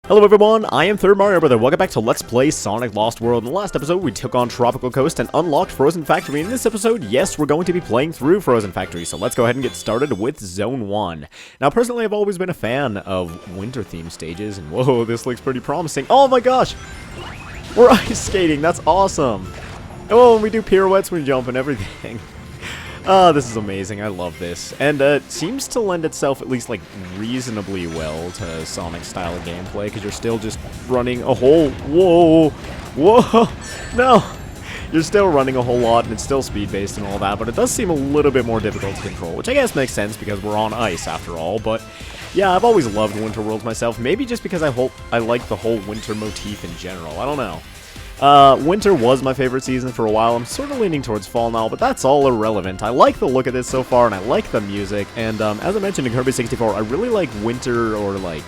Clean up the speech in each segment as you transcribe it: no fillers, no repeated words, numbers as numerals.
Hello everyone, I am Third Mario Brother. Welcome back to Let's Play Sonic Lost World. In the last episode, we took on Tropical Coast and unlocked Frozen Factory. In this episode, yes, we're going to be playing through Frozen Factory, so let's go ahead and get started with Zone 1. Now, personally, I've always been a fan of winter-themed stages, and whoa, this looks pretty promising. Oh my gosh! We're ice skating, that's awesome! Oh, and we do pirouettes when we jump and everything. This is amazing. I love this. And it seems to lend itself at least, like, reasonably well to Sonic-style gameplay, because you're still just running a whole... Whoa! Whoa! No! You're still running a whole lot, and it's still speed-based and all that, but it does seem a little bit more difficult to control, which I guess makes sense because we're on ice, after all, but... Yeah, I've always loved Winter Worlds myself, maybe just because I like the whole winter motif in general. I don't know. Winter was my favorite season for a while. I'm sort of leaning towards fall now, but that's all irrelevant. I like the look of this so far, and I like the music, and as I mentioned in Kirby 64, I really like winter or, like,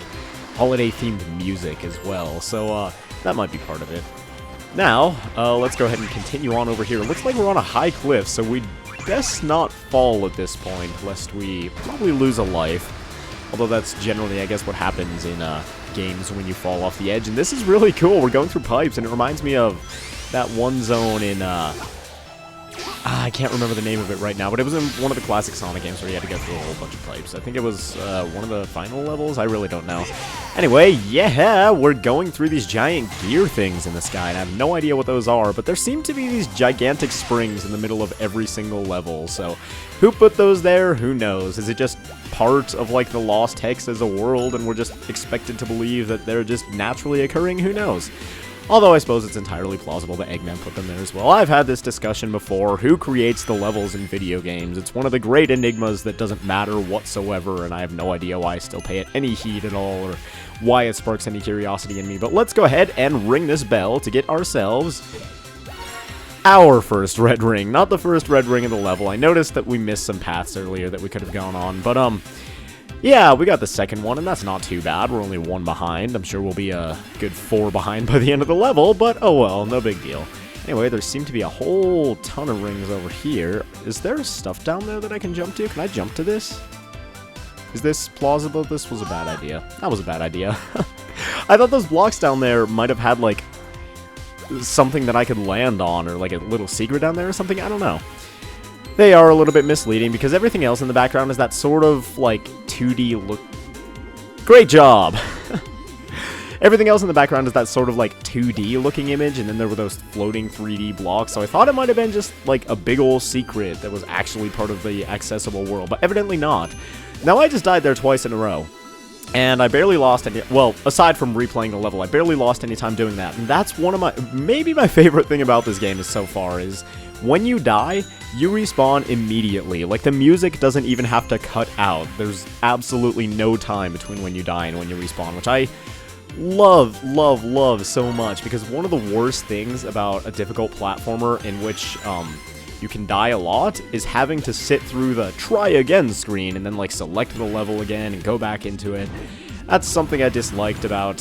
holiday-themed music as well, so that might be part of it. Now, let's go ahead and continue on over here. It looks like we're on a high cliff, so we'd best not fall at this point, lest we probably lose a life. Although that's generally, I guess, what happens in games when you fall off the edge. And this is really cool. We're going through pipes, and it reminds me of that one zone in... I can't remember the name of it right now, but it was in one of the classic Sonic games where you had to go through a whole bunch of pipes. I think it was one of the final levels? I really don't know. Anyway, yeah, we're going through these giant gear things in the sky, and I have no idea what those are, but there seem to be these gigantic springs in the middle of every single level, so who put those there? Who knows? Is it just part of, like, the Lost Hex as a world, and we're just expected to believe that they're just naturally occurring? Who knows? Although I suppose it's entirely plausible that Eggman put them there as well. I've had this discussion before. Who creates the levels in video games? It's one of the great enigmas that doesn't matter whatsoever, and I have no idea why I still pay it any heed at all, or why it sparks any curiosity in me. But let's go ahead and ring this bell to get ourselves our first red ring. Not the first red ring of the level. I noticed that we missed some paths earlier that we could have gone on, but yeah, we got the second one, and that's not too bad. We're only one behind. I'm sure we'll be a good 4 behind by the end of the level, but oh well, no big deal. Anyway, there seem to be a whole ton of rings over here. Is there stuff down there that I can jump to? Can I jump to this? Is this plausible? This was a bad idea. That was a bad idea. I thought those blocks down there might have had, like, something that I could land on, or like a little secret down there or something. I don't know. They are a little bit misleading because everything else in the background is that sort of, like, 2D look. Great job! Everything else in the background is that sort of, like, 2D looking image, and then there were those floating 3D blocks, so I thought it might have been just, like, a big old secret that was actually part of the accessible world, but evidently not. Now, I just died there twice in a row. And I barely lost any, well, aside from replaying the level, I barely lost any time doing that. And that's one of my, maybe my favorite thing about this game is so far is, when you die, you respawn immediately. Like, the music doesn't even have to cut out. There's absolutely no time between when you die and when you respawn, which I love, love, love so much, because one of the worst things about a difficult platformer in which, you can die a lot is having to sit through the try again screen and then, like, select the level again and go back into it. That's something I disliked about,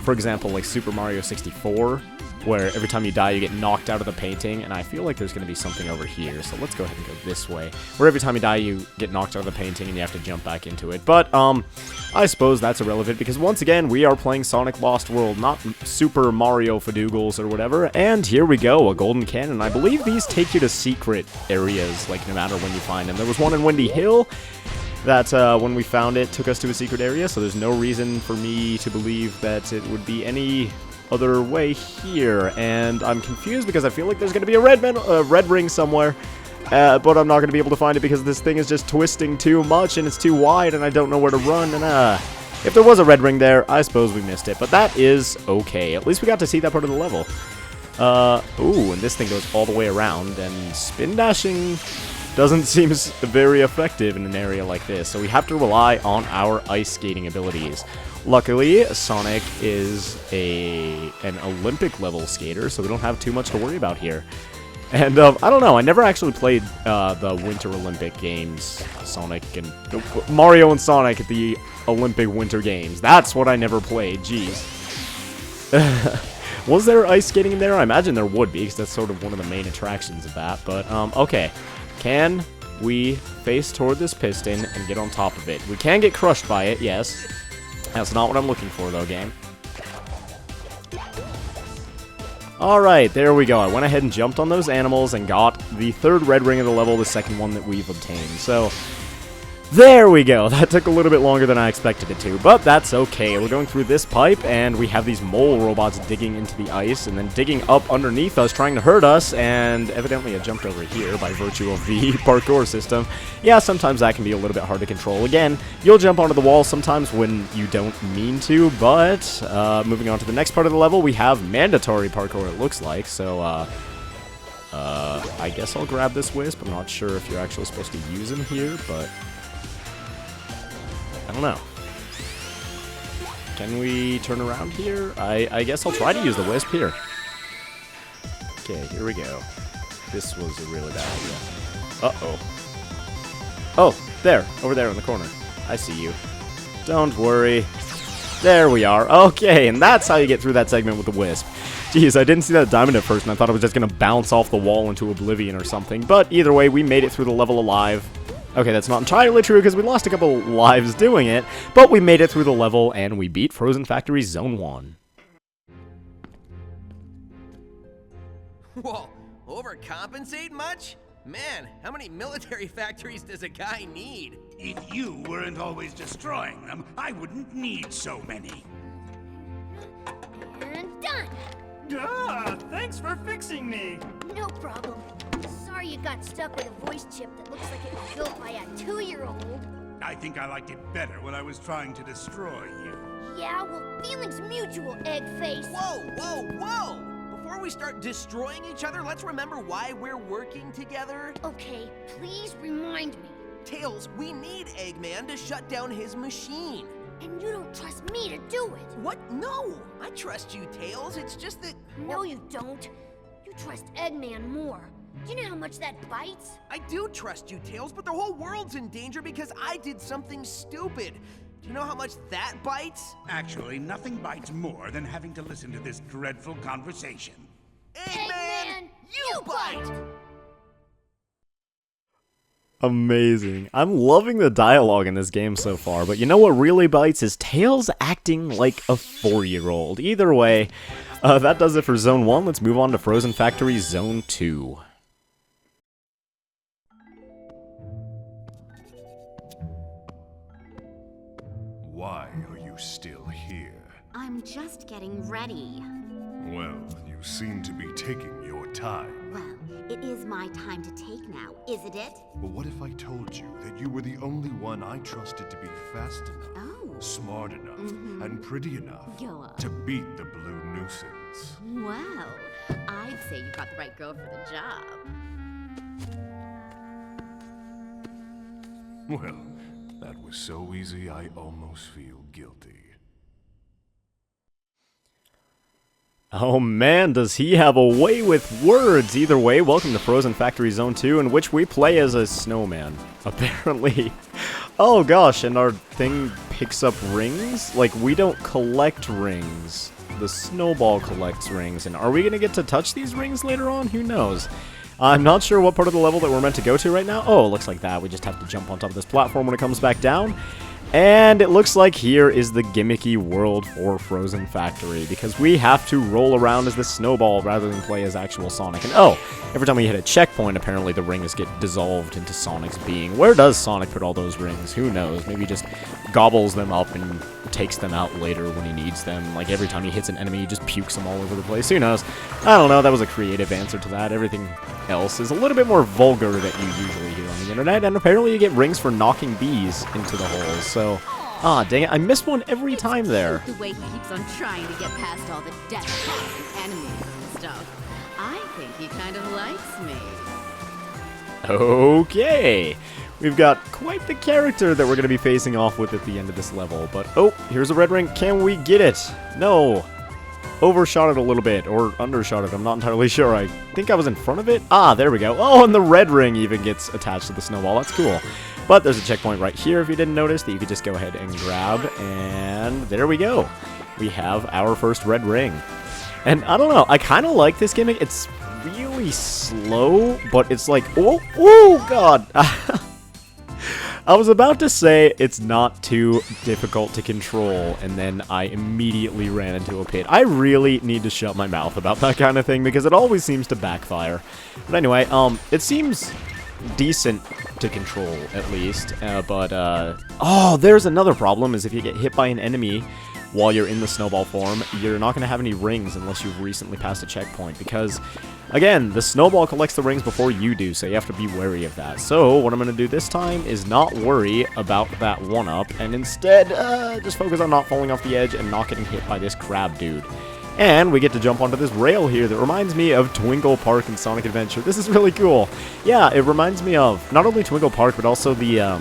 for example, like Super Mario 64, where every time you die you get knocked out of the painting, and I feel like there's going to be something over here, so let's go ahead and go this way, where every time you die you get knocked out of the painting and you have to jump back into it. But, I suppose that's irrelevant, because once again, we are playing Sonic Lost World, not Super Mario Fadoogles or whatever, and here we go, a golden cannon. I believe these take you to secret areas, like, no matter when you find them. There was one in Windy Hill that, when we found it, took us to a secret area, so there's no reason for me to believe that it would be any other way here, and I'm confused because I feel like there's going to be a red ring somewhere, but I'm not going to be able to find it because this thing is just twisting too much and it's too wide and I don't know where to run, and if there was a red ring there, I suppose we missed it, but that is okay. At least we got to see that part of the level. Ooh, and this thing goes all the way around, and spin dashing doesn't seem very effective in an area like this, so we have to rely on our ice skating abilities. Luckily, Sonic is an Olympic-level skater, so we don't have too much to worry about here. And, I don't know, I never actually played the Winter Olympic Games, Sonic and... Mario and Sonic at the Olympic Winter Games. That's what I never played, jeez. Was there ice skating in there? I imagine there would be, because that's sort of one of the main attractions of that, but, okay. Can we face toward this piston and get on top of it? We can get crushed by it, yes. That's not what I'm looking for, though, game. Alright, there we go. I went ahead and jumped on those animals and got the third red ring of the level, the second one that we've obtained. So, there we go. That took a little bit longer than I expected it to, but that's okay. We're going through this pipe, and we have these mole robots digging into the ice, and then digging up underneath us, trying to hurt us, and evidently I jumped over here by virtue of the parkour system. Yeah, sometimes that can be a little bit hard to control. Again, you'll jump onto the wall sometimes when you don't mean to, but moving on to the next part of the level, we have mandatory parkour, it looks like, so I guess I'll grab this wisp. I'm not sure if you're actually supposed to use him here, but I don't know. Can we turn around here? I guess I'll try to use the wisp here. Okay, here we go. This was a really bad idea. Uh-oh. Oh, there. Over there in the corner. I see you. Don't worry. There we are. Okay, and that's how you get through that segment with the wisp. Jeez, I didn't see that diamond at first, and I thought it was just going to bounce off the wall into oblivion or something. But either way, we made it through the level alive. Okay, that's not entirely true because we lost a couple lives doing it, but we made it through the level and we beat Frozen Factory Zone 1. Whoa, overcompensate much? Man, how many military factories does a guy need? If you weren't always destroying them, I wouldn't need so many. And done! Duh! Thanks for fixing me! No problem. Sorry you got stuck with a voice chip that looks like it was built by a 2-year-old. I think I liked it better when I was trying to destroy you. Yeah, well, feelings mutual, egg face. Whoa, whoa, whoa! Before we start destroying each other, let's remember why we're working together. Okay, please remind me. Tails, we need Eggman to shut down his machine. And you don't trust me to do it. What? No! I trust you, Tails. It's just that... No, you don't. You trust Eggman more. Do you know how much that bites? I do trust you, Tails, but the whole world's in danger because I did something stupid. Do you know how much that bites? Actually, nothing bites more than having to listen to this dreadful conversation. Eggman, you bite! Amazing. I'm loving the dialogue in this game so far, but you know what really bites is Tails acting like a 4-year-old. Either way, that does it for Zone 1. Let's move on to Frozen Factory Zone 2. Why are you still here? I'm just getting ready. Well, you seem to be taking your time. Well, it is my time to take now, isn't it? But what if I told you that you were the only one I trusted to be fast enough, smart enough, and pretty enough Go on. to beat the blue nuisance? Well, I'd say you got the right girl for the job. Well, that was so easy I almost feel guilty. Oh man, does he have a way with words! Either way, welcome to Frozen Factory Zone 2, in which we play as a snowman, apparently. Oh gosh, and our thing picks up rings? Like, we don't collect rings. The snowball collects rings, and are we gonna get to touch these rings later on? Who knows? I'm not sure what part of the level that we're meant to go to right now. Oh, it looks like that. We just have to jump on top of this platform when it comes back down. And it looks like here is the gimmicky world for Frozen Factory, because we have to roll around as the snowball rather than play as actual Sonic. And oh, every time we hit a checkpoint, apparently the rings get dissolved into Sonic's being. Where does Sonic put all those rings? Who knows? Maybe he just gobbles them up and takes them out later when he needs them. Like every time he hits an enemy, he just pukes them all over the place. Who knows? I don't know. That was a creative answer to that. Everything else is a little bit more vulgar that you usually hear on the internet. And apparently you get rings for knocking bees into the holes. So, dang it. I miss one every time there. The way he keeps on trying to get past all the death pots and enemies and stuff. I think he kind of likes me. Okay. We've got quite the character that we're going to be facing off with at the end of this level. But, oh, here's a red ring. Can we get it? No. Overshot it a little bit, or undershot it. I'm not entirely sure. I think I was in front of it. Ah, there we go. Oh, and the red ring even gets attached to the snowball. That's cool. But there's a checkpoint right here, if you didn't notice, that you could just go ahead and grab. And there we go. We have our first red ring. And I don't know. I kind of like this gimmick. It's really slow, but it's like, oh God. I was about to say it's not too difficult to control, and then I immediately ran into a pit. I really need to shut my mouth about that kind of thing, because it always seems to backfire. But anyway, it seems decent to control, at least. Oh, there's another problem, is if you get hit by an enemy while you're in the snowball form, you're not going to have any rings unless you've recently passed a checkpoint, because, again, the snowball collects the rings before you do, so you have to be wary of that. So, what I'm going to do this time is not worry about that 1-up, and instead, just focus on not falling off the edge and not getting hit by this crab dude. And we get to jump onto this rail here that reminds me of Twinkle Park in Sonic Adventure. This is really cool. Yeah, it reminds me of not only Twinkle Park, but also the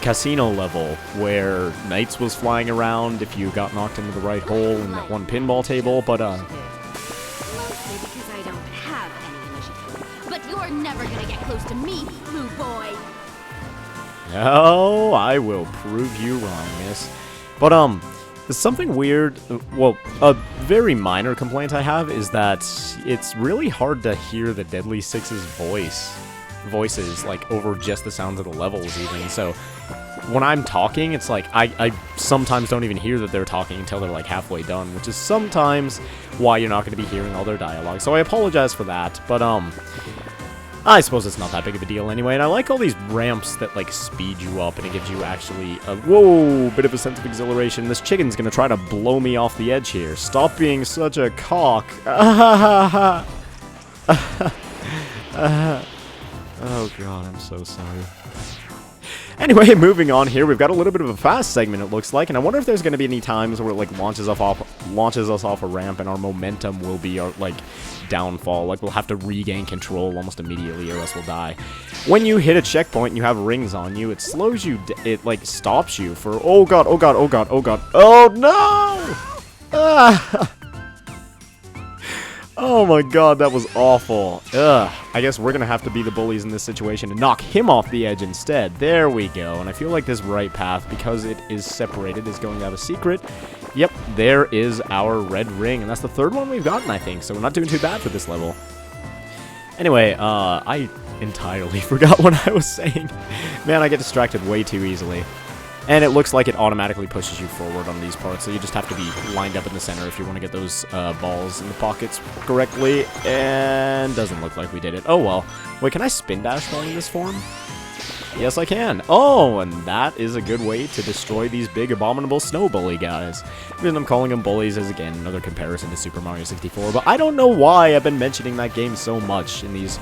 casino level where Knights was flying around if you got knocked into the right hole in that one pinball table, but Mostly because I don't have any initiative. But you're never gonna get close to me, Blue Boy. oh, I will prove you wrong, miss. But there's something weird, well, a very minor complaint I have is that it's really hard to hear the Deadly Six's voices, like, over just the sounds of the levels even, so when I'm talking, it's like, I sometimes don't even hear that they're talking until they're, like, halfway done, which is sometimes why you're not going to be hearing all their dialogue, so I apologize for that, but, I suppose it's not that big of a deal anyway, and I like all these ramps that, like, speed you up, and it gives you actually a, whoa, bit of a sense of exhilaration. This chicken's gonna try to blow me off the edge here. Stop being such a cock. Oh god, I'm so sorry. Anyway, moving on here, we've got a little bit of a fast segment, it looks like, and I wonder if there's going to be any times where it, like, launches us off a ramp and our momentum will be our, like, downfall. Like, we'll have to regain control almost immediately or else we'll die. When you hit a checkpoint and you have rings on you, it slows you, it, like, stops you for, oh god, oh god, oh god, oh god, oh no! Ah! Oh my god, that was awful. Ugh. I guess we're gonna have to be the bullies in this situation and knock him off the edge instead. There we go. And I feel like this right path, because it is separated, is going to have a secret. Yep, there is our red ring. And that's the third one we've gotten, I think. So we're not doing too bad for this level. Anyway, I entirely forgot what I was saying. Man, I get distracted way too easily. And it looks like it automatically pushes you forward on these parts, so you just have to be lined up in the center if you want to get those balls in the pockets correctly, and doesn't look like we did it. Oh well. Wait, can I spin dash while in this form? Yes, I can. Oh, and that is a good way to destroy these big abominable snow bully guys. The reason I'm calling them bullies is, again, another comparison to Super Mario 64, but I don't know why I've been mentioning that game so much in these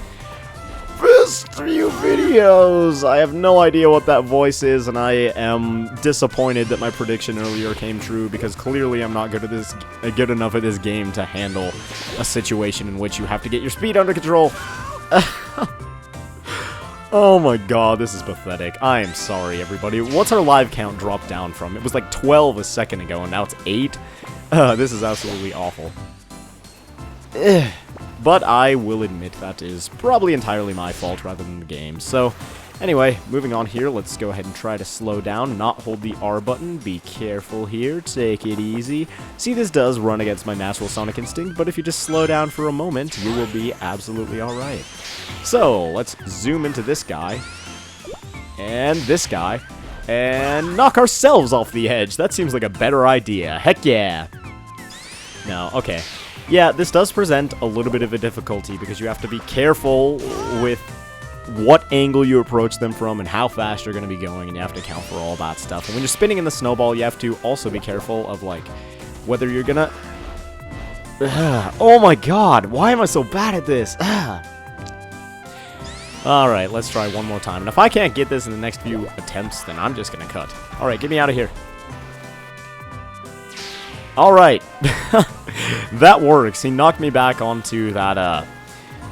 first few videos. I have no idea what that voice is, and I am disappointed that my prediction earlier came true, because clearly I'm not good enough at this game to handle a situation in which you have to get your speed under control. Oh my god, this is pathetic. I am sorry, everybody. What's our live count drop down from? It was like 12 a second ago, and now it's 8. This is absolutely awful. But I will admit that is probably entirely my fault rather than the game. So, anyway, moving on here, let's go ahead and try to slow down, not hold the R button, be careful here, take it easy. See, this does run against my natural Sonic instinct, but if you just slow down for a moment, you will be absolutely alright. So, let's zoom into this guy, and this guy, and knock ourselves off the edge. That seems like a better idea. Heck yeah! No, okay. Yeah, this does present a little bit of a difficulty because you have to be careful with what angle you approach them from and how fast you're going to be going, and you have to account for all that stuff. And when you're spinning in the snowball, you have to also be careful of, like, whether you're gonna... Oh my god, why am I so bad at this? Alright, let's try one more time. And if I can't get this in the next few attempts, then I'm just gonna cut. Alright, get me out of here. Alright. That works. He knocked me back onto that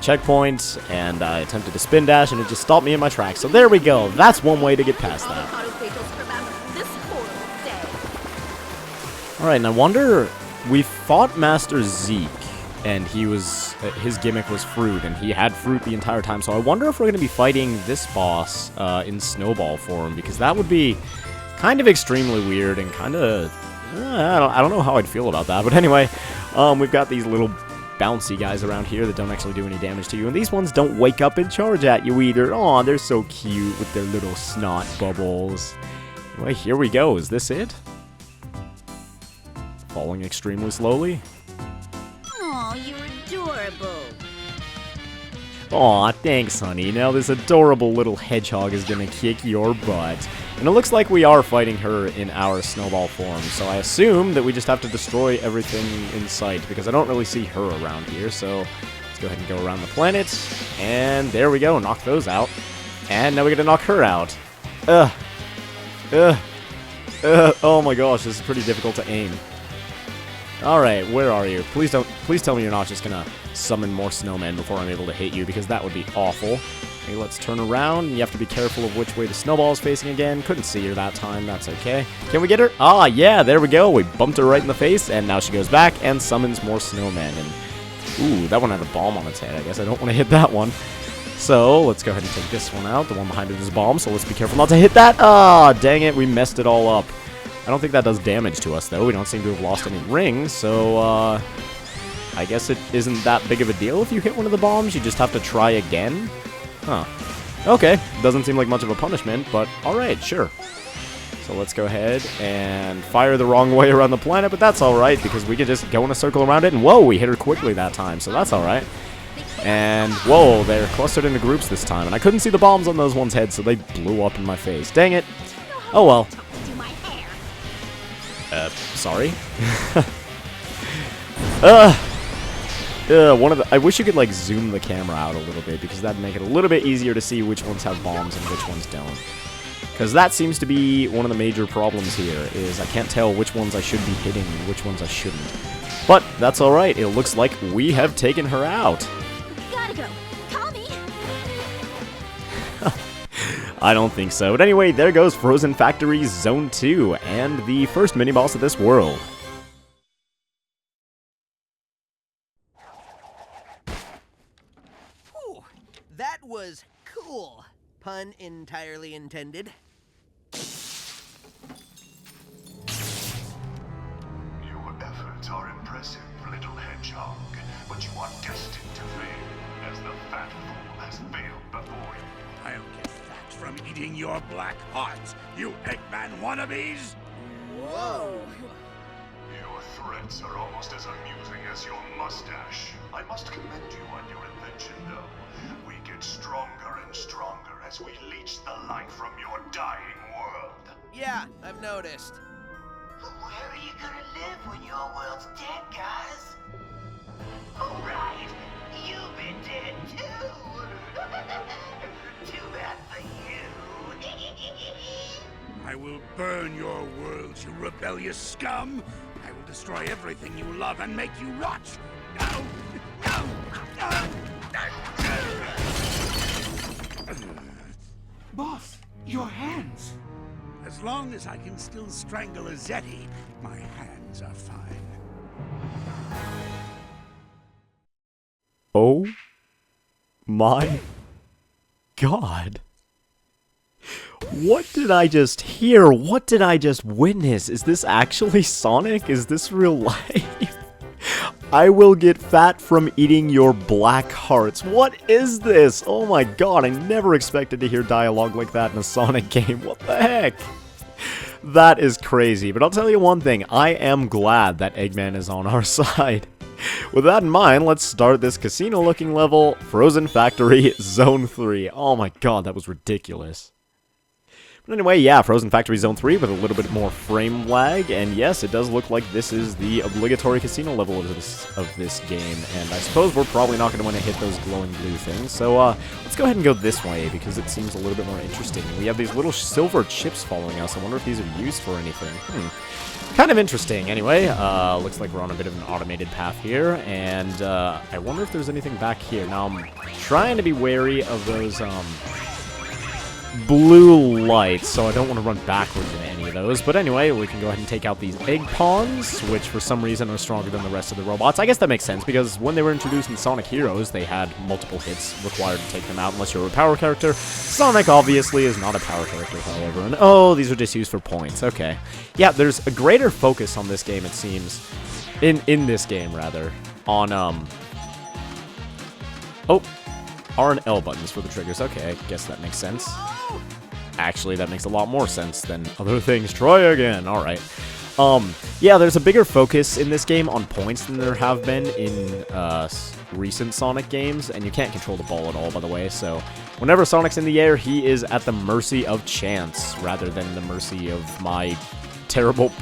checkpoint, and I attempted to spin dash, and it just stopped me in my tracks. So there we go. That's one way to get past that. Alright, and I wonder... We fought Master Zeke, and he was... his gimmick was fruit, and he had fruit the entire time. So I wonder if we're going to be fighting this boss in snowball form, because that would be kind of extremely weird and kind of... I don't know how I'd feel about that, but anyway, we've got these little bouncy guys around here that don't actually do any damage to you. And these ones don't wake up and charge at you either. Aw, they're so cute with their little snot bubbles. Anyway, here we go. Is this it? Falling extremely slowly. Oh, you're adorable. Aw, thanks, honey. Now this adorable little hedgehog is gonna kick your butt. And it looks like we are fighting her in our snowball form, so I assume that we just have to destroy everything in sight, because I don't really see her around here, so let's go ahead and go around the planet. And there we go, knock those out. And now we gotta knock her out. Oh my gosh, this is pretty difficult to aim. Alright, where are you? Please tell me you're not just gonna summon more snowmen before I'm able to hit you, because that would be awful. Okay, let's turn around. You have to be careful of which way the snowball is facing again. Couldn't see her that time, that's okay. Can we get her? Ah, yeah, there we go. We bumped her right in the face, and now she goes back and summons more snowmen. And ooh, that one had a bomb on its head. I guess I don't want to hit that one. So, let's go ahead and take this one out. The one behind it is a bomb, so let's be careful not to hit that. Ah, dang it, we messed it all up. I don't think that does damage to us, though. We don't seem to have lost any rings, so, I guess it isn't that big of a deal if you hit one of the bombs. You just have to try again. Huh. Okay, doesn't seem like much of a punishment, but alright, sure. So let's go ahead and fire the wrong way around the planet, but that's alright, because we can just go in a circle around it, and whoa, we hit her quickly that time, so that's alright. And, whoa, they're clustered into groups this time, and I couldn't see the bombs on those ones' heads, so they blew up in my face. Dang it. Oh well. Sorry? I wish you could, like, zoom the camera out a little bit, because that'd make it a little bit easier to see which ones have bombs and which ones don't. Because that seems to be one of the major problems here, is I can't tell which ones I should be hitting and which ones I shouldn't. But that's alright, it looks like we have taken her out. Gotta go. Call me. I don't think so. But anyway, there goes Frozen Factory Zone 2, and the first mini-boss of this world. Whew, that was cool. Pun entirely intended. Your efforts are impressive, little hedgehog, but you are destined to fail, as the fat fool has failed before you. I'll get fat from eating your black hearts, you Eggman wannabes! Whoa. Your threats are almost as amusing as your mustache. I must commend you on your invention, though. We get stronger and stronger as we leech the life from your dying world. Yeah, I've noticed. Where are you gonna live when your world's dead, guys? Oh, right. You've been dead, too. Too bad for you. I will burn your world, you rebellious scum! I will destroy everything you love and make you rot! No! No! No! Boss, your hands. As long as I can still strangle a Zeti, my hands are fine. Oh my God. What did I just hear? What did I just witness? Is this actually Sonic? Is this real life? I will get fat from eating your black hearts. What is this? Oh my God, I never expected to hear dialogue like that in a Sonic game. What the heck? That is crazy. But I'll tell you one thing. I am glad that Eggman is on our side. With that in mind, let's start this casino-looking level, Frozen Factory Zone 3. Oh my God, that was ridiculous. But anyway, yeah, Frozen Factory Zone 3 with a little bit more frame lag, and yes, it does look like this is the obligatory casino level of this game, and I suppose we're probably not going to want to hit those glowing blue things, so let's go ahead and go this way, because it seems a little bit more interesting. We have these little silver chips following us. I wonder if these are used for anything. Kind of interesting. Anyway, looks like we're on a bit of an automated path here, and I wonder if there's anything back here. Now, I'm trying to be wary of those, blue lights, so I don't want to run backwards into any of those. But anyway, we can go ahead and take out these egg pawns, which for some reason are stronger than the rest of the robots. I guess that makes sense, because when they were introduced in Sonic Heroes, they had multiple hits required to take them out unless you're a power character. Sonic obviously is not a power character, however. And oh, these are just used for points. Okay. Yeah, there's a greater focus on this game, it seems. In this game, rather. On, Oh, R and L buttons for the triggers. Okay, I guess that makes sense. Actually, that makes a lot more sense than other things. Try again. All right. Yeah, there's a bigger focus in this game on points than there have been in recent Sonic games, and you can't control the ball at all, by the way, so whenever Sonic's in the air, he is at the mercy of chance, rather than the mercy of my terrible,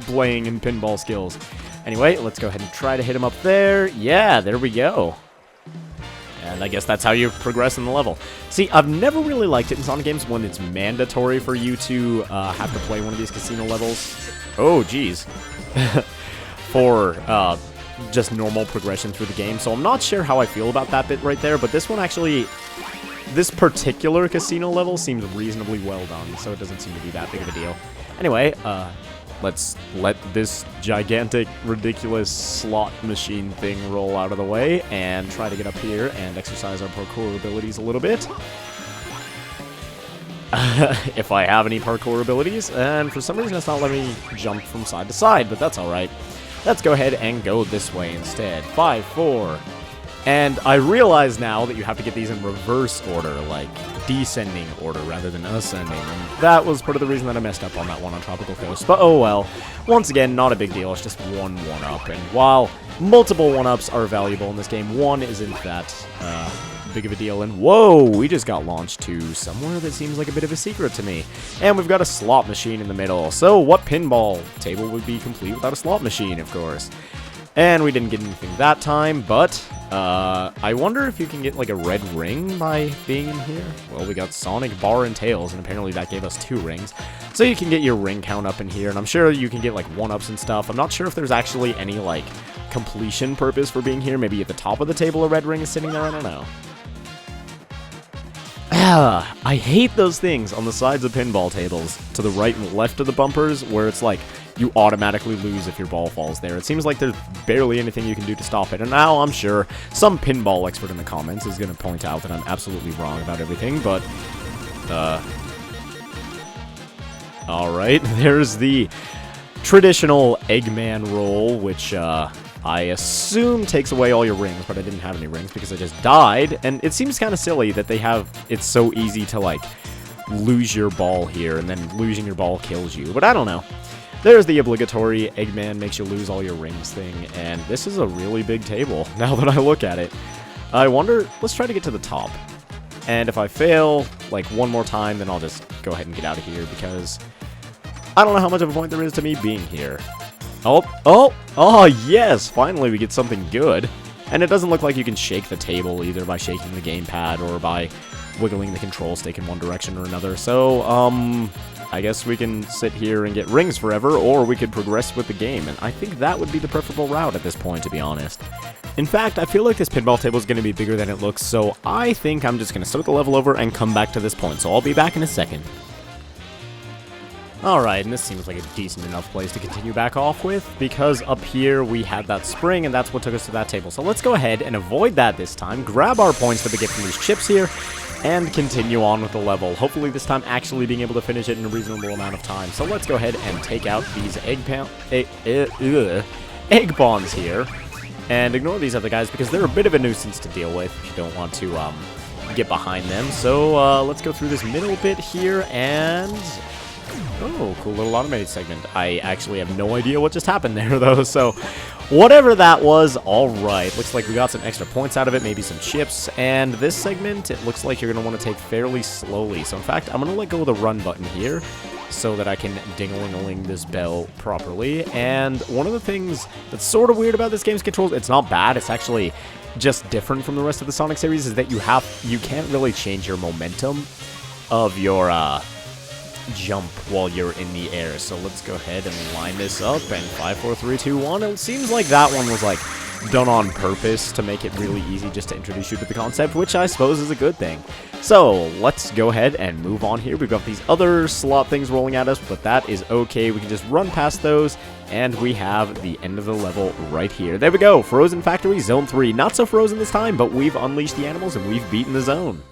playing and pinball skills. Anyway, let's go ahead and try to hit him up there. Yeah, there we go. And I guess that's how you progress in the level. See, I've never really liked it in Sonic games when it's mandatory for you to have to play one of these casino levels. Oh, geez. For just normal progression through the game. So I'm not sure how I feel about that bit right there, but this one actually, this particular casino level seems reasonably well done, so it doesn't seem to be that big of a deal. Anyway, let's let this gigantic, ridiculous slot machine thing roll out of the way and try to get up here and exercise our parkour abilities a little bit. If I have any parkour abilities, and for some reason it's not letting me jump from side to side, but that's alright. Let's go ahead and go this way instead. 5, 4. And I realize now that you have to get these in reverse order, like descending order rather than ascending. And that was part of the reason that I messed up on that one on Tropical Coast. But oh well. Once again, not a big deal. It's just one 1-up. And while multiple 1-ups are valuable in this game, one isn't that big of a deal. And whoa, we just got launched to somewhere that seems like a bit of a secret to me. And we've got a slot machine in the middle. So what pinball table would be complete without a slot machine, of course? And we didn't get anything that time, but I wonder if you can get like a red ring by being in here. Well, we got Sonic, Bar, and Tails, and apparently that gave us 2 rings. So you can get your ring count up in here, and I'm sure you can get like 1-ups and stuff. I'm not sure if there's actually any like completion purpose for being here. Maybe at the top of the table a red ring is sitting there, I don't know. I hate those things on the sides of pinball tables, to the right and left of the bumpers, where it's like, you automatically lose if your ball falls there. It seems like there's barely anything you can do to stop it, and now I'm sure some pinball expert in the comments is going to point out that I'm absolutely wrong about everything, but, alright, there's the traditional Eggman roll, which, I assume takes away all your rings, but I didn't have any rings because I just died, and it seems kind of silly that they have, it's so easy to, like, lose your ball here, and then losing your ball kills you, but I don't know. There's the obligatory Eggman makes you lose all your rings thing, and this is a really big table, now that I look at it. I wonder, let's try to get to the top, and if I fail, like, one more time, then I'll just go ahead and get out of here, because I don't know how much of a point there is to me being here. Oh, yes! Finally, we get something good. And it doesn't look like you can shake the table either by shaking the gamepad or by wiggling the control stick in one direction or another. So, I guess we can sit here and get rings forever, or we could progress with the game. And I think that would be the preferable route at this point, to be honest. In fact, I feel like this pinball table is going to be bigger than it looks, so I think I'm just going to start the level over and come back to this point. So I'll be back in a second. Alright, and this seems like a decent enough place to continue back off with, because up here we had that spring, and that's what took us to that table. So let's go ahead and avoid that this time, grab our points that we get from these chips here, and continue on with the level. Hopefully this time actually being able to finish it in a reasonable amount of time. So let's go ahead and take out these egg pawns here, and ignore these other guys, because they're a bit of a nuisance to deal with if you don't want to get behind them. So let's go through this middle bit here, and... oh, cool little automated segment. I actually have no idea what just happened there, though, so whatever that was, alright. Looks like we got some extra points out of it, maybe some chips, and this segment, it looks like you're going to want to take fairly slowly. So, in fact, I'm going to let go of the run button here so that I can ding-a-ling-a-ling this bell properly. And one of the things that's sort of weird about this game's controls, it's not bad, it's actually just different from the rest of the Sonic series, is that you can't really change your momentum of your, jump while you're in the air. So let's go ahead and line this up, and 5, 4, 3, 2, 1. It seems like that one was like done on purpose to make it really easy just to introduce you to the concept, which I suppose is a good thing. So let's go ahead and move on here. We've got these other slot things rolling at us, but that is okay. We can just run past those, and we have the end of the level right here. There we go. Frozen Factory Zone 3. Not so frozen this time, but we've unleashed the animals and we've beaten the zone.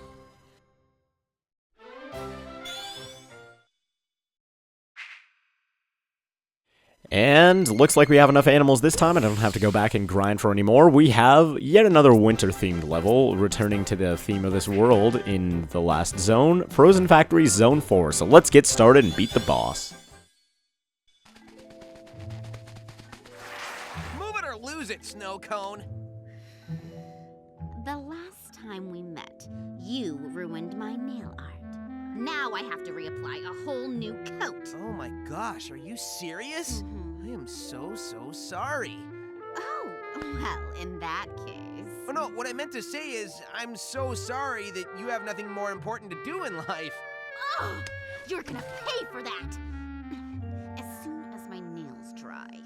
And looks like we have enough animals this time. I don't have to go back and grind for any more. We have yet another winter-themed level, returning to the theme of this world in the last zone, Frozen Factory Zone 4. So let's get started and beat the boss. Move it or lose it, Snow Cone. The last time we met, you ruined my nail art. Now I have to reapply a whole new coat. Oh my gosh, are you serious? I am so sorry. Oh, well, in that case... Oh no, what I meant to say is, I'm so sorry that you have nothing more important to do in life. Oh, you're gonna pay for that! As soon as my nails dry.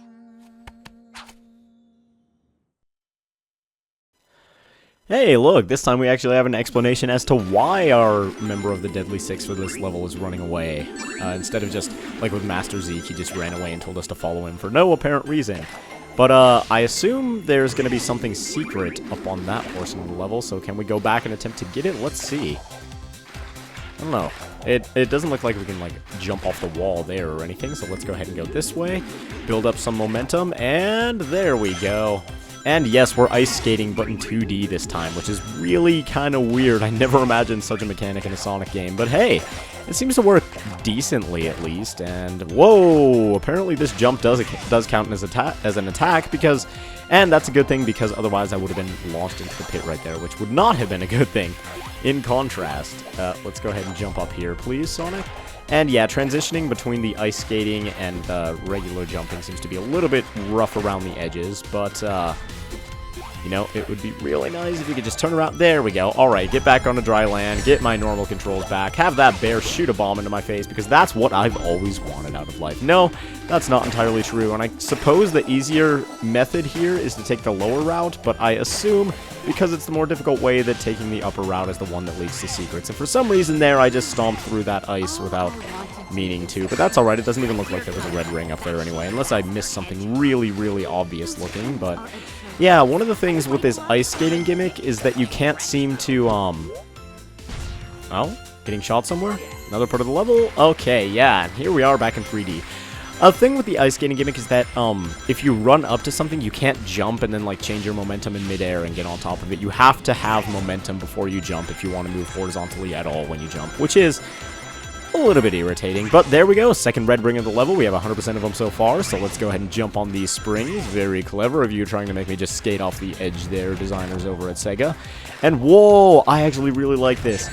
Hey, look, this time we actually have an explanation as to why our member of the Deadly Six for this level is running away. Instead of just, like with Master Zeke, he just ran away and told us to follow him for no apparent reason. But, I assume there's gonna be something secret up on that portion of the level, so can we go back and attempt to get it? Let's see. I don't know. It doesn't look like we can, like, jump off the wall there or anything, so let's go ahead and go this way, build up some momentum, and there we go. And yes, we're ice skating, but in 2D this time, which is really kind of weird. I never imagined such a mechanic in a Sonic game, but hey, it seems to work decently at least. And whoa, apparently this jump does count as an attack because, and that's a good thing because otherwise I would have been launched into the pit right there, which would not have been a good thing. In contrast, let's go ahead and jump up here, please, Sonic. And yeah, transitioning between the ice skating and regular jumping seems to be a little bit rough around the edges, but, you know, it would be really nice if you could just turn around. There we go. Alright, get back on the dry land, get my normal controls back, have that bear shoot a bomb into my face, because that's what I've always wanted out of life. No, that's not entirely true, and I suppose the easier method here is to take the lower route, but I assume, because it's the more difficult way, that taking the upper route is the one that leads to secrets. And for some reason there, I just stomped through that ice without meaning to, but that's alright. It doesn't even look like there was a red ring up there anyway, unless I missed something really, really obvious looking, but... yeah, one of the things with this ice skating gimmick is that you can't seem to, oh, getting shot somewhere? Another part of the level? Okay, yeah, and here we are back in 3D. A thing with the ice skating gimmick is that, if you run up to something, you can't jump and then, like, change your momentum in midair and get on top of it. You have to have momentum before you jump if you want to move horizontally at all when you jump, which is a little bit irritating, but there we go. Second red ring of the level. We have 100% of them so far, so let's go ahead and jump on these springs. Very clever of you trying to make me just skate off the edge there, designers over at Sega. And whoa, I actually really like this.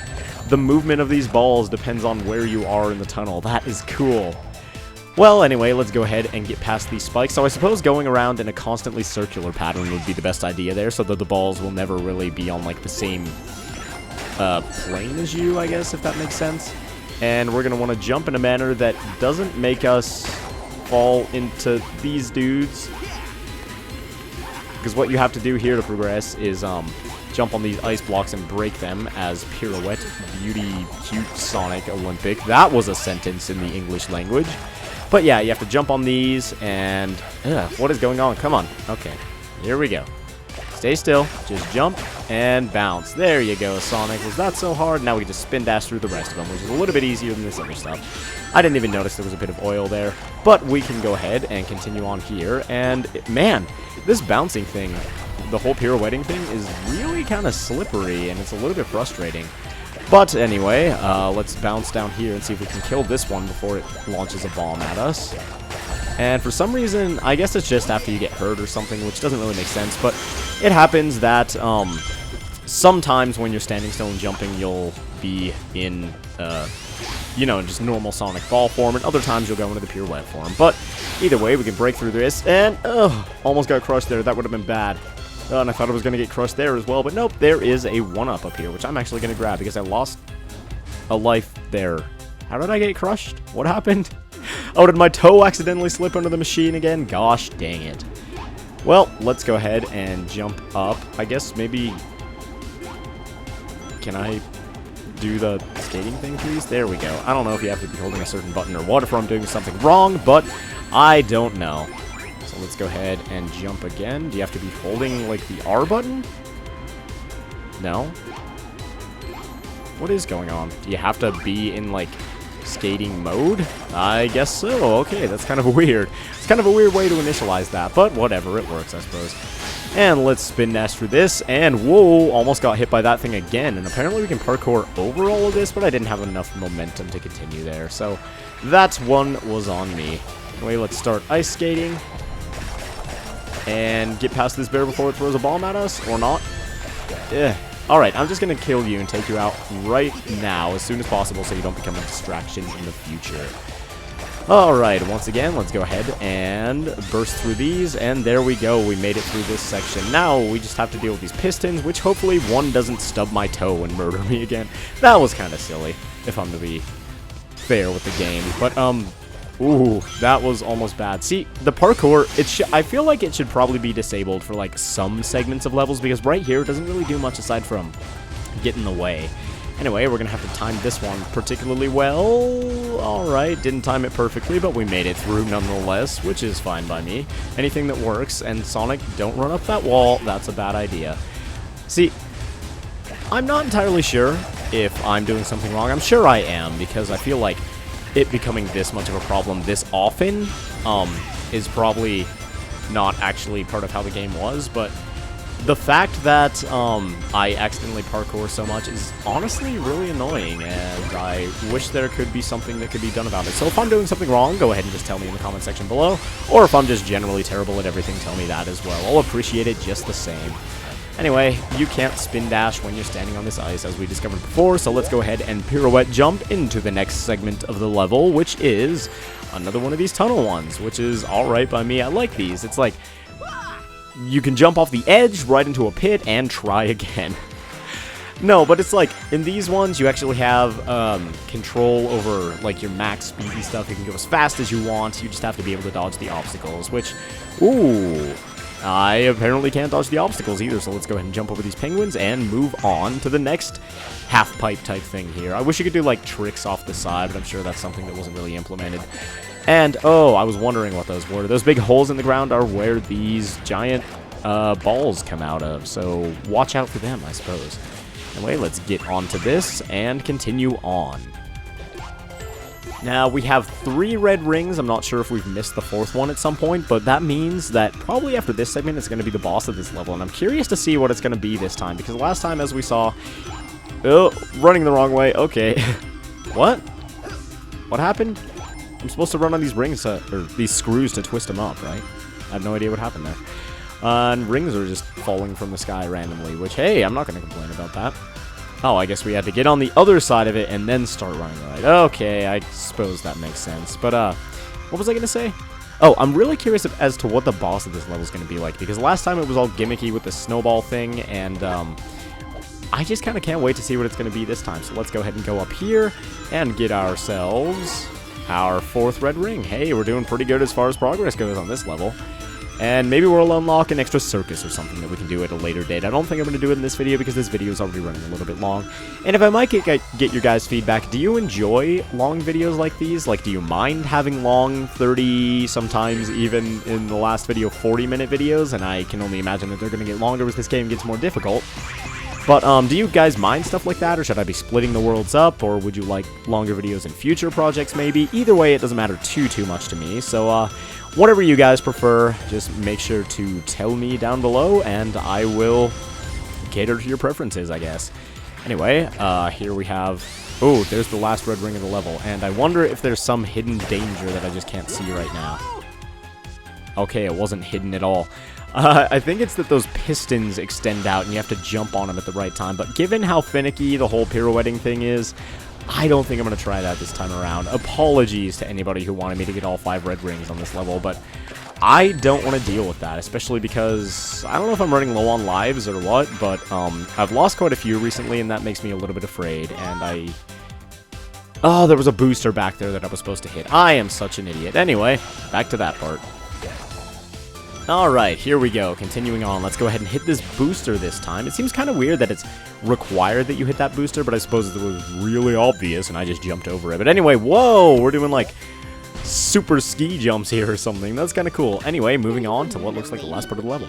The movement of these balls depends on where you are in the tunnel. That is cool. Well, anyway, let's go ahead and get past these spikes. So I suppose going around in a constantly circular pattern would be the best idea there, so that the balls will never really be on, like, the same plane as you, I guess, if that makes sense. And we're going to want to jump in a manner that doesn't make us fall into these dudes. Because what you have to do here to progress is jump on these ice blocks and break them as pirouette, beauty, cute Sonic Olympic. That was a sentence in the English language. But yeah, you have to jump on these and... what is going on? Come on. Okay, here we go. Stay still, just jump, and bounce. There you go, Sonic. Was that so hard? Now we can just spin dash through the rest of them, which is a little bit easier than this other stuff. I didn't even notice there was a bit of oil there, but we can go ahead and continue on here, and man, this bouncing thing, the whole pirouetting thing, is really kind of slippery, and it's a little bit frustrating. But anyway, let's bounce down here and see if we can kill this one before it launches a bomb at us. And for some reason, I guess it's just after you get hurt or something, which doesn't really make sense, but it happens that sometimes when you're standing still and jumping, you'll be in, you know, just normal Sonic ball form, and other times you'll go into the pirouette form. But either way, we can break through this, and almost got crushed there. That would have been bad. And I thought I was going to get crushed there as well, but nope, there is a 1-up up here, which I'm actually going to grab because I lost a life there. How did I get crushed? What happened? Oh, did my toe accidentally slip under the machine again? Gosh dang it. Well, let's go ahead and jump up. I guess maybe... can I do the skating thing, please? There we go. I don't know if you have to be holding a certain button or what, if I'm doing something wrong, but I don't know. So let's go ahead and jump again. Do you have to be holding, like, the R button? No? What is going on? Do you have to be in, like... skating mode? I guess so. Okay, that's kind of weird. It's kind of a weird way to initialize that, but whatever, it works, I suppose. And let's spin dash through this, and whoa, almost got hit by that thing again. And apparently we can parkour over all of this, but I didn't have enough momentum to continue there. So that one was on me. Anyway, let's start ice skating. And get past this bear before it throws a bomb at us, or not. Alright, I'm just going to kill you and take you out right now, as soon as possible, so you don't become a distraction in the future. Alright, once again, let's go ahead and burst through these, and there we go, we made it through this section. Now, we just have to deal with these pistons, which hopefully one doesn't stub my toe and murder me again. That was kind of silly, if I'm to be fair with the game. But, ooh, that was almost bad. See, the parkour, I feel like it should probably be disabled for, like, some segments of levels, because right here, it doesn't really do much aside from get in the way. Anyway, we're going to have to time this one particularly well. Alright, didn't time it perfectly, but we made it through nonetheless, which is fine by me. Anything that works, and Sonic, don't run up that wall, that's a bad idea. See, I'm not entirely sure if I'm doing something wrong. I'm sure I am, because I feel like it becoming this much of a problem this often is probably not actually part of how the game was, but the fact that I accidentally parkour so much is honestly really annoying, and I wish there could be something that could be done about it. So if I'm doing something wrong, go ahead and just tell me in the comment section below, or if I'm just generally terrible at everything, tell me that as well. I'll appreciate it just the same. Anyway, you can't spin dash when you're standing on this ice, as we discovered before, so let's go ahead and pirouette jump into the next segment of the level, which is another one of these tunnel ones, which is alright by me. I like these. It's like you can jump off the edge right into a pit and try again. No, but it's like, in these ones, you actually have control over, like, your max speed and stuff. You can go as fast as you want. You just have to be able to dodge the obstacles, which, ooh, I apparently can't dodge the obstacles either, so let's go ahead and jump over these penguins and move on to the next half-pipe type thing here. I wish you could do, like, tricks off the side, but I'm sure that's something that wasn't really implemented. And, oh, I was wondering what those were. Those big holes in the ground are where these giant balls come out of, so watch out for them, I suppose. Anyway, let's get onto this and continue on. Now, we have 3 red rings. I'm not sure if we've missed the 4th one at some point, but that means that probably after this segment, it's going to be the boss of this level, and I'm curious to see what it's going to be this time, because last time, as we saw... Oh, running the wrong way. Okay. What? What happened? I'm supposed to run on these rings, or these screws to twist them up, right? I have no idea what happened there. And rings are just falling from the sky randomly, which, hey, I'm not going to complain about that. Oh, I guess we had to get on the other side of it and then start running right. Okay, I suppose that makes sense. But, what was I going to say? Oh, I'm really curious as to what the boss of this level is going to be like, because last time it was all gimmicky with the snowball thing, and, I just kind of can't wait to see what it's going to be this time. So let's go ahead and go up here and get ourselves our 4th red ring. Hey, we're doing pretty good as far as progress goes on this level. And maybe we'll unlock an extra circus or something that we can do at a later date. I don't think I'm going to do it in this video because this video is already running a little bit long. And if I might get your guys' feedback, do you enjoy long videos like these? Like, do you mind having long 30, sometimes even in the last video 40-minute videos? And I can only imagine that they're going to get longer as this game gets more difficult. But, do you guys mind stuff like that, or should I be splitting the worlds up, or would you like longer videos in future projects, maybe? Either way, it doesn't matter too much to me, so, whatever you guys prefer, just make sure to tell me down below, and I will cater to your preferences, I guess. Anyway, here we have... Oh, there's the last red ring of the level, and I wonder if there's some hidden danger that I just can't see right now. Okay, it wasn't hidden at all. I think it's that those pistons extend out and you have to jump on them at the right time, but given how finicky the whole pirouetting thing is, I don't think I'm going to try that this time around. Apologies to anybody who wanted me to get all 5 red rings on this level, but I don't want to deal with that, especially because I don't know if I'm running low on lives or what, but I've lost quite a few recently, and that makes me a little bit afraid, and Oh, there was a booster back there that I was supposed to hit. I am such an idiot. Anyway, back to that part. Alright, here we go. Continuing on, let's go ahead and hit this booster this time. It seems kind of weird that it's required that you hit that booster, but I suppose it was really obvious and I just jumped over it. But anyway, whoa, we're doing like super ski jumps here or something. That's kind of cool. Anyway, moving on to what looks like the last part of the level.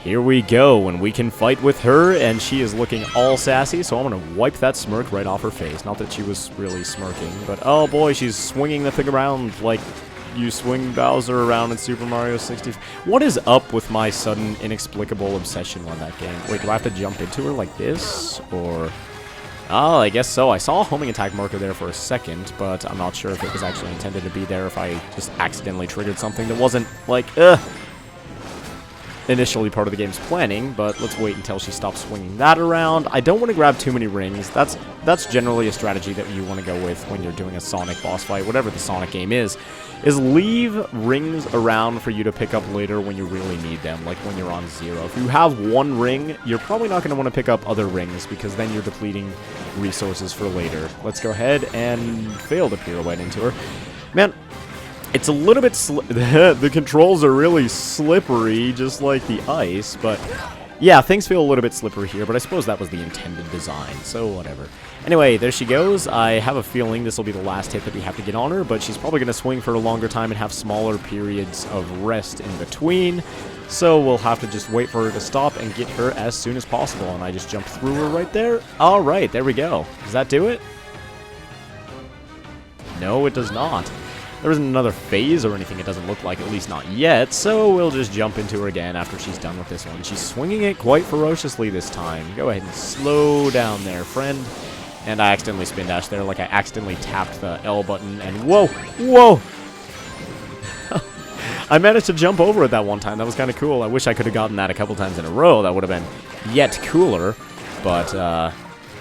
Here we go, and we can fight with her, and she is looking all sassy, so I'm going to wipe that smirk right off her face. Not that she was really smirking, but oh boy, she's swinging the thing around like You swing Bowser around in Super Mario 64. What is up with my sudden inexplicable obsession on that game? Wait, do I have to jump into her like this? Or... Oh, I guess so. I saw a homing attack marker there for a second, but I'm not sure if it was actually intended to be there, if I just accidentally triggered something that wasn't, like, initially part of the game's planning, but let's wait until she stops swinging that around. I don't want to grab too many rings. That's generally a strategy that you want to go with when you're doing a Sonic boss fight, whatever the Sonic game is leave rings around for you to pick up later when you really need them, like when you're on 0. If you have one ring, you're probably not going to want to pick up other rings, because then you're depleting resources for later. Let's go ahead and fail the pirouette into her. Man, it's a little bit the controls are really slippery, just like the ice, but yeah, things feel a little bit slippery here, but I suppose that was the intended design, so whatever. Anyway, there she goes. I have a feeling this will be the last hit that we have to get on her, but she's probably going to swing for a longer time and have smaller periods of rest in between, so we'll have to just wait for her to stop and get her as soon as possible, and I just jumped through her right there. Alright, there we go. Does that do it? No, it does not. There isn't another phase or anything, it doesn't look like, at least not yet, so we'll just jump into her again after she's done with this one. She's swinging it quite ferociously this time. Go ahead and slow down there, friend. And I accidentally spin dash there, like I accidentally tapped the L button, and whoa, whoa! I managed to jump over it that one time. That was kind of cool. I wish I could have gotten that a couple times in a row. That would have been yet cooler, but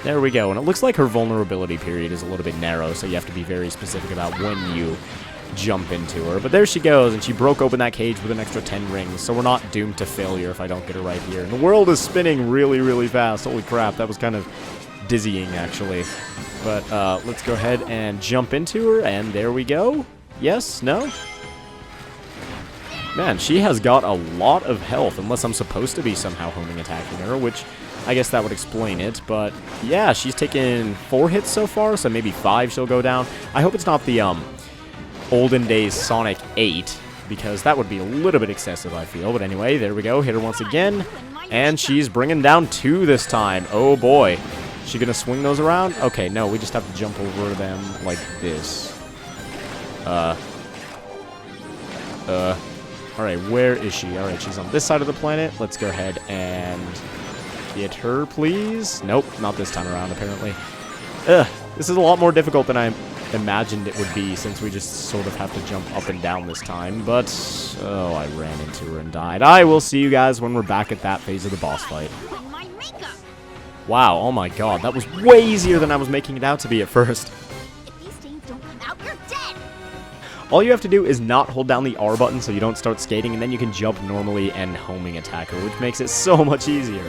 there we go. And it looks like her vulnerability period is a little bit narrow, so you have to be very specific about when you jump into her. But there she goes, and she broke open that cage with an extra 10 rings, so we're not doomed to failure if I don't get her right here. And the world is spinning really, really fast. Holy crap, that was kind of dizzying, actually. But let's go ahead and jump into her, and there we go. Yes? No? Man, she has got a lot of health, unless I'm supposed to be somehow homing attacking her, which I guess that would explain it. But yeah, she's taken 4 hits so far, so maybe 5 she'll go down. I hope it's not the olden days Sonic 8, because that would be a little bit excessive, I feel. But anyway, there we go. Hit her once again, and she's bringing down 2 this time. Oh boy. She gonna swing those around? Okay, no, we just have to jump over them like this. Alright, where is she? Alright, she's on this side of the planet. Let's go ahead and get her, please. Nope, not this time around, apparently. This is a lot more difficult than I imagined it would be, since we just sort of have to jump up and down this time. But, oh, I ran into her and died. I will see you guys when we're back at that phase of the boss fight. Wow, oh my god, that was way easier than I was making it out to be at first. If these stains don't come out, you're dead! All you have to do is not hold down the R button so you don't start skating, and then you can jump normally and homing attack her, which makes it so much easier.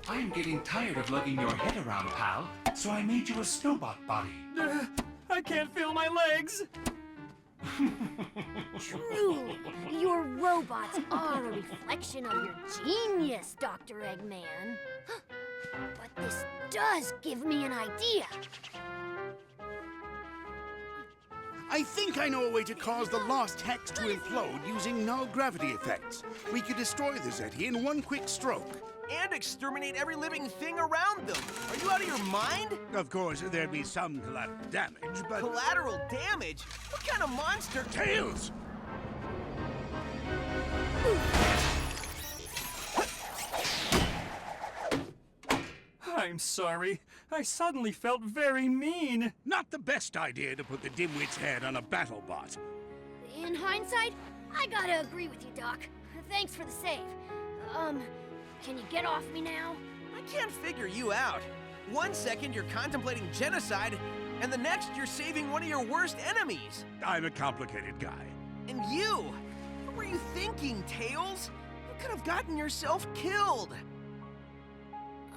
I'm getting tired of lugging your head around, pal, so I made you a snowbot body. I can't feel my legs. Truly, your robots are a reflection of your genius, Dr. Eggman. But this does give me an idea. I think I know a way to cause the lost hex to implode using null gravity effects. We could destroy the Zeti in one quick stroke. And exterminate every living thing around them. Are you out of your mind? Of course, there'd be some collateral damage, but... Collateral damage? What kind of monster? Tails! I'm sorry. I suddenly felt very mean. Not the best idea to put the dimwit's head on a battle bot. In hindsight, I gotta agree with you, Doc. Thanks for the save. Can you get off me now? I can't figure you out. 1 second you're contemplating genocide, and the next you're saving one of your worst enemies. I'm a complicated guy. And you? What were you thinking, Tails? You could have gotten yourself killed.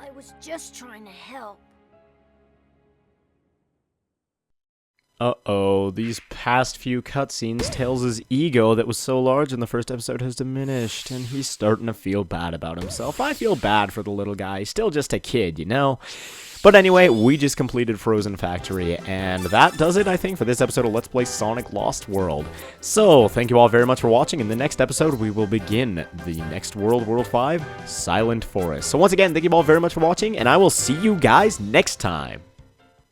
I was just trying to help. Uh-oh, these past few cutscenes, Tails' ego that was so large in the first episode has diminished, and he's starting to feel bad about himself. I feel bad for the little guy. He's still just a kid, you know? But anyway, we just completed Frozen Factory, and that does it, I think, for this episode of Let's Play Sonic Lost World. So, thank you all very much for watching. In the next episode, we will begin the next world, World 5, Silent Forest. So once again, thank you all very much for watching, and I will see you guys next time.